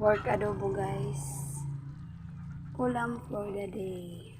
Pork adobo, guys. Ulam for the day.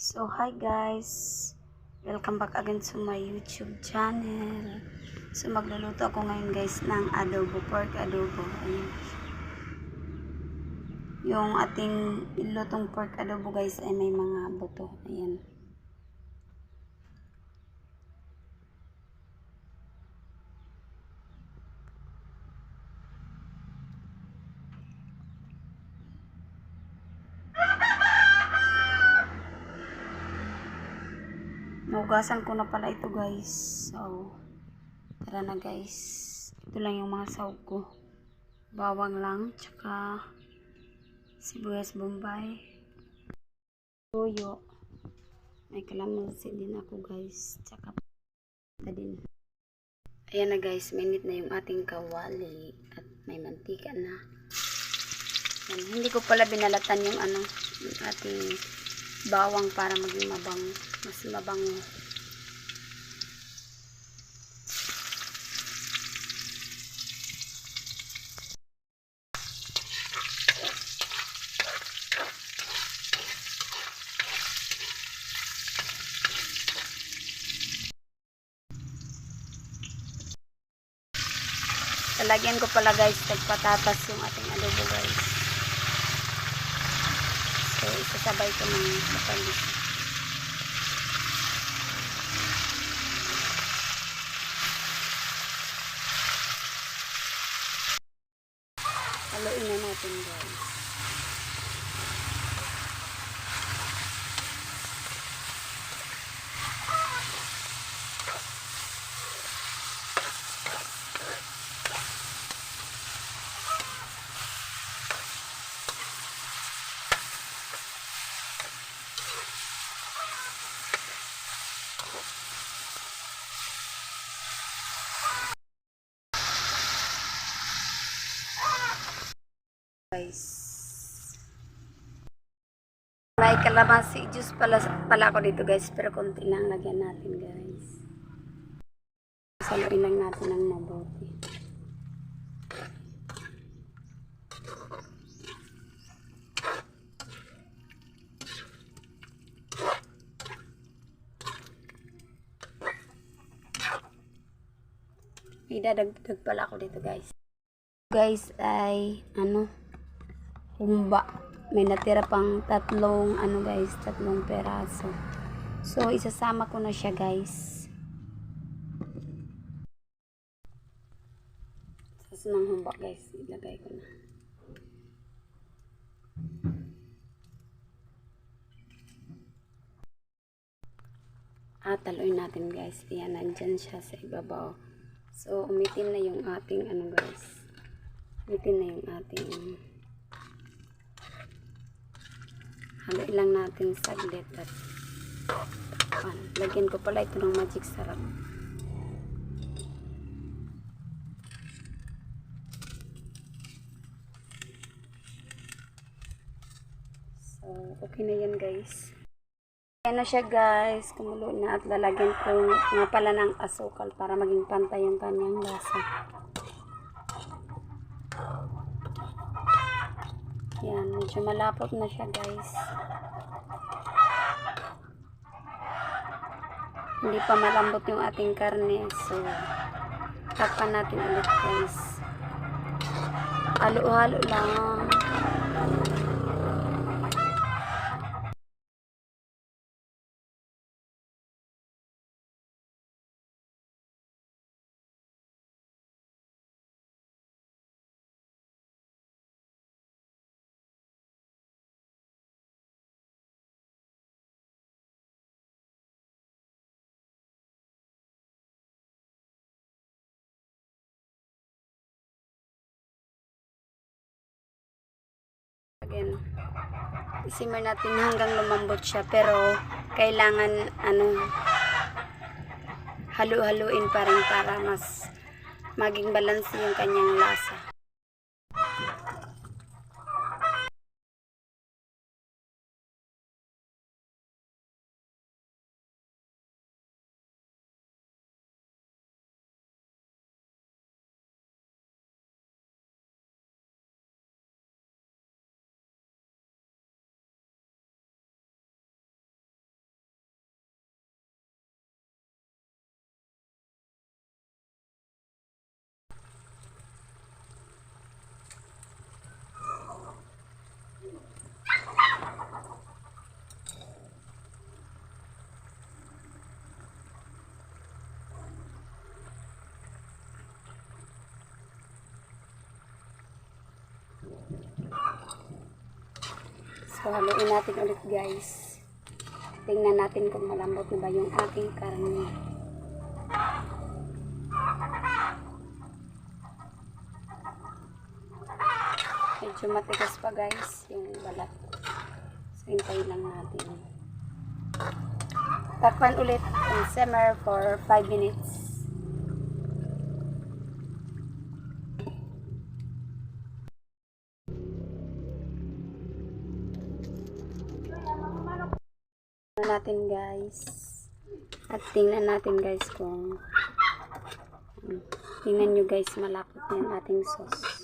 So, hi guys! Welcome back again to my YouTube channel. So, magluluto ako ngayon guys ng adobo, pork adobo. Ayan. Yung ating ilutong pork adobo guys ay may mga buto. Ayan. Naugasan ko na pala ito guys. So, tara na guys. Ito lang yung mga sahog ko. Bawang lang, tsaka sibuyas bombay. Toyo. May kalamansi din ako guys. Tsaka pata din. Ayan na guys, minute na yung ating kawali. At may mantika na. Ayan. Hindi ko pala binalatan yung yung ating bawang para maging mabango. Mas mabango. Talagyan ko pala guys patatas yung ating adobo guys. So isasabay ko ng kapalis. Haluin na natin guys. May kalamansi juice pala ako dito guys, pero konti lang lagyan natin guys. Saluin lang natin ng mabuti. May dadagdag pala ako dito guys. Guys ay humba. May natira pang tatlong peraso. So isasama ko na siya guys. Sa ng humba guys, ilagay ko na. Taluin natin guys. Ayan, nandyan siya sa ibabaw. So umitin na yung ating guys. Umitin na yung ating haluin lang natin saglit at lagyan ko pala ito ng magic sarap. So okay na yan guys. Ayan na siya guys, kumulo na at lalagyan ko nga pala ng asukal para maging pantay yung kanyang lasa. Yan, medyo malapot na siya guys. Hindi pa malambot yung ating karne. So, takpan natin ulit guys. Halo-halo lang. isimmer natin hanggang lumambot siya, pero kailangan halu-haluin pa rin para mas maging balanse yung kanyang lasa. So, haluin natin ulit guys. Tingnan natin kung malambot na ba yung ating karne. Medyo matigas pa guys yung balat. So, hintayin lang natin. Takpan ulit and simmer for 5 minutes. Natin guys, at tingnan natin guys kung tingnan nyo guys, malapot na yung ating sauce.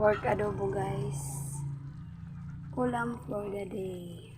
Pork adobo guys, ulam for the day.